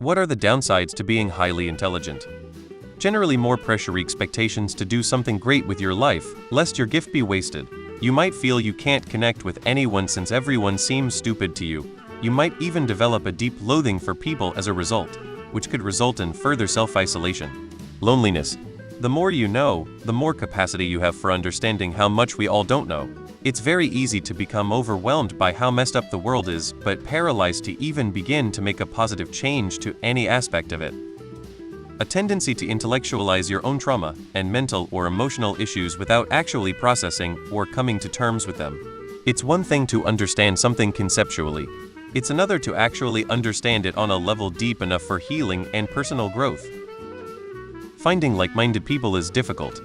What are the downsides to being highly intelligent? Generally more pressury expectations to do something great with your life, lest your gift be wasted. You might feel you can't connect with anyone since everyone seems stupid to you. You might even develop a deep loathing for people as a result, which could result in further self-isolation. Loneliness. The more you know, the more capacity you have for understanding how much we all don't know. It's very easy to become overwhelmed by how messed up the world is, but paralyzed to even begin to make a positive change to any aspect of it. A tendency to intellectualize your own trauma and mental or emotional issues without actually processing or coming to terms with them. It's one thing to understand something conceptually. It's another to actually understand it on a level deep enough for healing and personal growth. Finding like-minded people is difficult.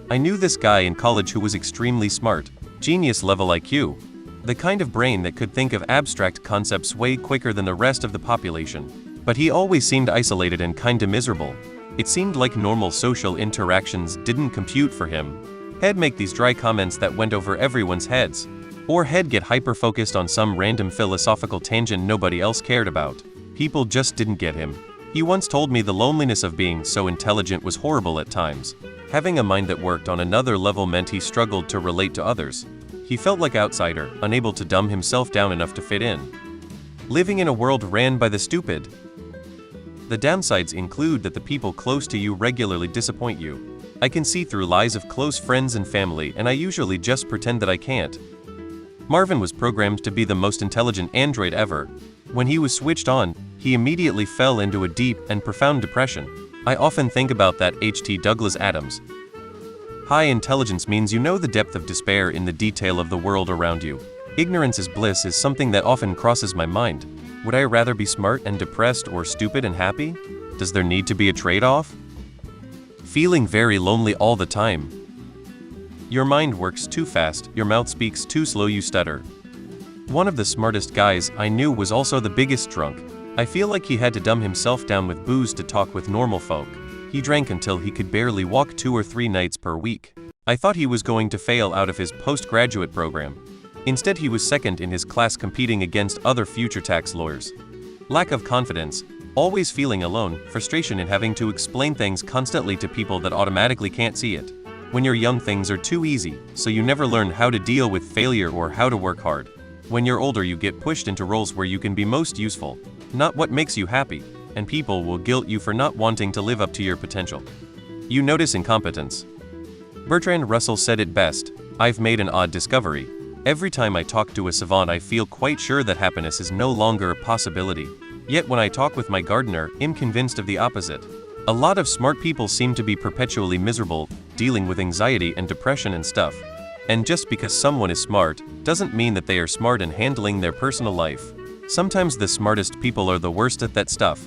I knew this guy in college who was extremely smart, genius-level IQ, the kind of brain that could think of abstract concepts way quicker than the rest of the population. But he always seemed isolated and kinda miserable. It seemed like normal social interactions didn't compute for him. He'd make these dry comments that went over everyone's heads, or he'd get hyper-focused on some random philosophical tangent nobody else cared about. People just didn't get him. He once told me the loneliness of being so intelligent was horrible at times. Having a mind that worked on another level meant he struggled to relate to others. He felt like an outsider, unable to dumb himself down enough to fit in. Living in a world ran by the stupid. The downsides include that the people close to you regularly disappoint you. I can see through lies of close friends and family, and I usually just pretend that I can't. Marvin was programmed to be the most intelligent android ever. When he was switched on, he immediately fell into a deep and profound depression. I often think about that H.T. Douglas Adams. High intelligence means you know the depth of despair in the detail of the world around you. Ignorance is bliss is something that often crosses my mind. Would I rather be smart and depressed or stupid and happy? Does there need to be a trade-off? Feeling very lonely all the time. Your mind works too fast, your mouth speaks too slow, you stutter. One of the smartest guys I knew was also the biggest drunk. I feel like he had to dumb himself down with booze to talk with normal folk. He drank until he could barely walk 2 or 3 nights per week. I thought he was going to fail out of his postgraduate program. Instead, he was second in his class competing against other future tax lawyers. Lack of confidence, always feeling alone, frustration in having to explain things constantly to people that automatically can't see it. When you're young, things are too easy, so you never learn how to deal with failure or how to work hard. When you're older, you get pushed into roles where you can be most useful, not what makes you happy, and people will guilt you for not wanting to live up to your potential. You notice incompetence. Bertrand Russell said it best, "I've made an odd discovery. Every time I talk to a savant, I feel quite sure that happiness is no longer a possibility. Yet when I talk with my gardener, I'm convinced of the opposite." A lot of smart people seem to be perpetually miserable, dealing with anxiety and depression and stuff. And just because someone is smart, doesn't mean that they are smart in handling their personal life. Sometimes the smartest people are the worst at that stuff.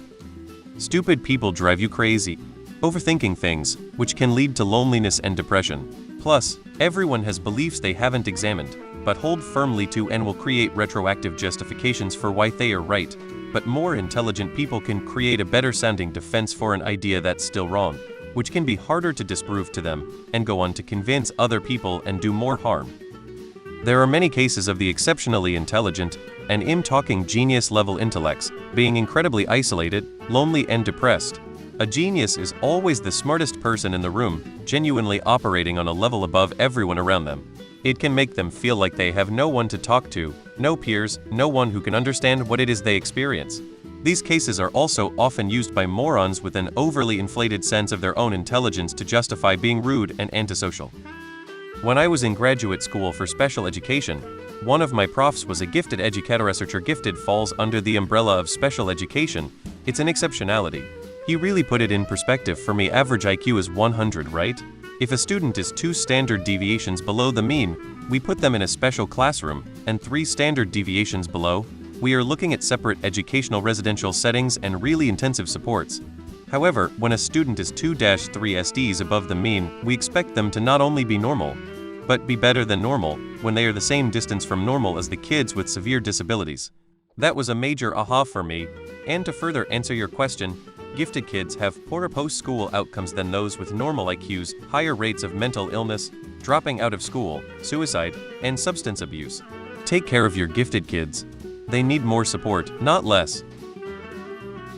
Stupid people drive you crazy, overthinking things, which can lead to loneliness and depression. Plus, everyone has beliefs they haven't examined, but hold firmly to and will create retroactive justifications for why they are right. But more intelligent people can create a better-sounding defense for an idea that's still wrong, which can be harder to disprove to them, and go on to convince other people and do more harm. There are many cases of the exceptionally intelligent, and talking genius-level intellects, being incredibly isolated, lonely and depressed. A genius is always the smartest person in the room, genuinely operating on a level above everyone around them. It can make them feel like they have no one to talk to, no peers, no one who can understand what it is they experience. These cases are also often used by morons with an overly inflated sense of their own intelligence to justify being rude and antisocial. When I was in graduate school for special education, one of my profs was a gifted educator. Researcher. Gifted falls under the umbrella of special education. It's an exceptionality. He really put it in perspective for me. Average IQ is 100, right? If a student is 2 standard deviations below the mean, we put them in a special classroom, and 3 standard deviations below, we are looking at separate educational residential settings and really intensive supports. However, when a student is 2-3 SDs above the mean, we expect them to not only be normal, but be better than normal, when they are the same distance from normal as the kids with severe disabilities. That was a major aha for me. And to further answer your question, gifted kids have poorer post-school outcomes than those with normal IQs, higher rates of mental illness, dropping out of school, suicide, and substance abuse. Take care of your gifted kids. They need more support, not less.